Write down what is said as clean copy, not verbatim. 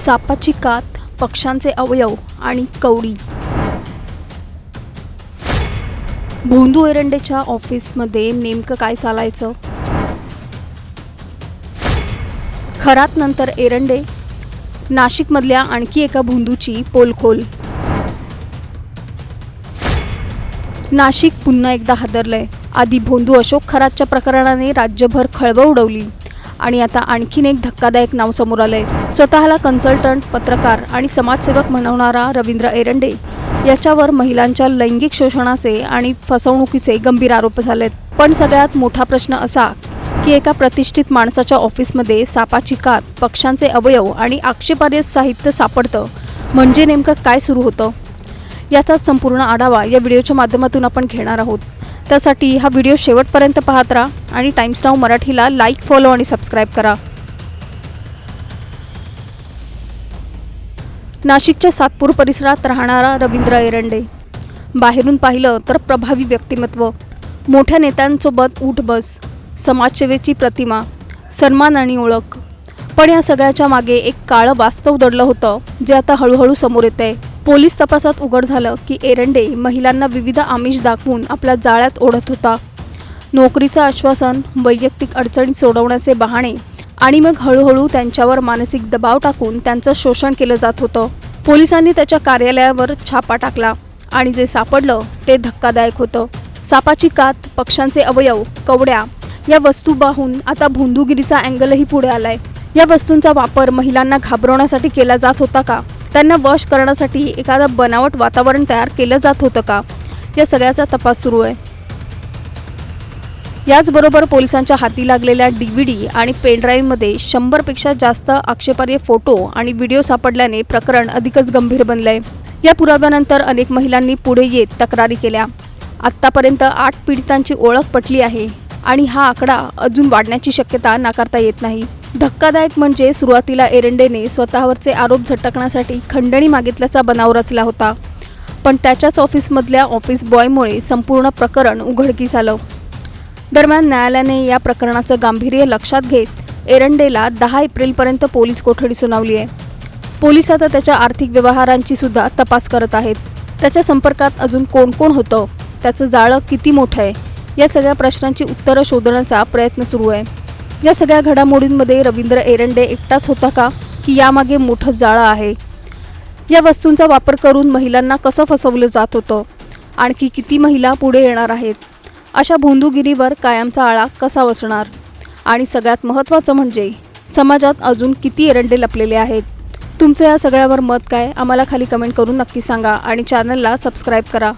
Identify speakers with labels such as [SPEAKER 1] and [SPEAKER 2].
[SPEAKER 1] सापाची कात, पक्ष्यांचे अवयव आणि कवडी. भोंदू एरंडेच्या ऑफिसमध्ये नेमकं काय चालायचं? खरात नंतर एरंडे, नाशिकमधल्या आणखी एका भोंदूची पोलखोल. नाशिक पुन्हा एकदा हादरलंय. आधी भोंदू अशोक खरातच्या प्रकरणाने राज्यभर खळबळ उडवली आणि आता आणखीन एक धक्कादायक नाव समोर आलंय. स्वतःला कन्सल्टंट, पत्रकार आणि समाजसेवक म्हणवणारा रवींद्र एरंडे याच्यावर महिलांच्या लैंगिक शोषणाचे आणि फसवणुकीचे गंभीर आरोप झालेत. पण सगळ्यात मोठा प्रश्न असा की एका प्रतिष्ठित माणसाच्या ऑफिसमध्ये सापाची कात, पक्ष्यांचे अवयव आणि आक्षेपार्ह साहित्य सापडतं म्हणजे नेमकं काय सुरू होतं? याचाच संपूर्ण आढावा या व्हिडिओच्या माध्यमातून आपण घेणार आहोत. त्यासाठी हा व्हिडिओ शेवटपर्यंत पाहत राहा आणि टाइम्स नाऊ मराठीला लाईक, फॉलो आणि सबस्क्राईब करा. नाशिकच्या सातपूर परिसरात राहणारा रवींद्र एरंडे. बाहेरून पाहिलं तर प्रभावी व्यक्तिमत्व, मोठ्या नेत्यांसोबत उठ बस, समाजसेवेची प्रतिमा, सन्मान आणि ओळख. पण या सगळ्याच्या मागे एक काळं वास्तव दडलं होतं जे आता हळूहळू समोर येतंय. पोलीस तपासात उघड झालं की एरंडे महिलांना विविध आमिष दाखवून आपल्या जाळ्यात ओढत होता. नोकरीचं आश्वासन, वैयक्तिक अडचणी सोडवण्याचे बहाणे आणि मग हळूहळू त्यांच्यावर मानसिक दबाव टाकून त्यांचं शोषण केलं जात होतं. पोलिसांनी त्याच्या कार्यालयावर छापा टाकला आणि जे सापडलं ते धक्कादायक होतं. सापाची कात, पक्ष्यांचे अवयव, कवड्या या वस्तू पाहून आता भोंदूगिरीचा अँगलही पुढे आलाय. या वस्तूंचा वापर महिलांना घाबरवण्यासाठी केला जात होता का? त्यांना वश करण्यासाठी एखादा बनावट वातावरण तयार केलं जात होतं का? या सगळ्याचा तपास सुरू आहे. याचबरोबर पोलिसांच्या हाती लागलेल्या DVD आणि पेनड्राईव्हमध्ये 100पेक्षा जास्त आक्षेपार्ह फोटो आणि व्हिडिओ सापडल्याने प्रकरण अधिकच गंभीर बनलंय. या पुराव्यानंतर अनेक महिलांनी पुढे येत तक्रारी केल्या. आत्तापर्यंत 8 पीडितांची ओळख पटली आहे आणि हा आकडा अजून वाढण्याची शक्यता नाकारता येत नाही. धक्कादायक म्हणजे सुरुवातीला एरंडेने स्वतःवरचे आरोप झटकण्यासाठी खंडणी मागितल्याचा बनाव रचला होता. पण त्याच्याच ऑफिसमधल्या ऑफिस बॉयमुळे संपूर्ण प्रकरण उघडकीस आलं. दरम्यान न्यायालयाने या प्रकरणाचं गांभीर्य लक्षात घेत एरंडेला 10 एप्रिलपर्यंत पोलीस कोठडी सुनावली आहे. पोलीस आता त्याच्या आर्थिक व्यवहारांची सुद्धा तपास करत आहेत. त्याच्या संपर्कात अजून कोण कोण होतं, त्याचं जाळं किती मोठं आहे, या सगळ्या प्रश्नांची उत्तरं शोधण्याचा प्रयत्न सुरू आहे. या सगळ्या घडामोडींमध्ये रवींद्र एरंडे एकटाच होता का, की यामागे मोठं जाळं आहे? या वस्तूंचा वापर करून महिलांना कसं फसवलं जात होतं? आणखी किती महिला पुढे येणार आहेत? अशा भोंदूगिरीवर कायमचा आळा कसा बसणार? आणि सगळ्यात महत्त्वाचं म्हणजे समाजात अजून किती एरंडे लपलेले आहेत? तुमचं या सगळ्यावर मत काय? आम्हाला खाली कमेंट करून नक्की सांगा आणि चॅनलला सबस्क्राईब करा.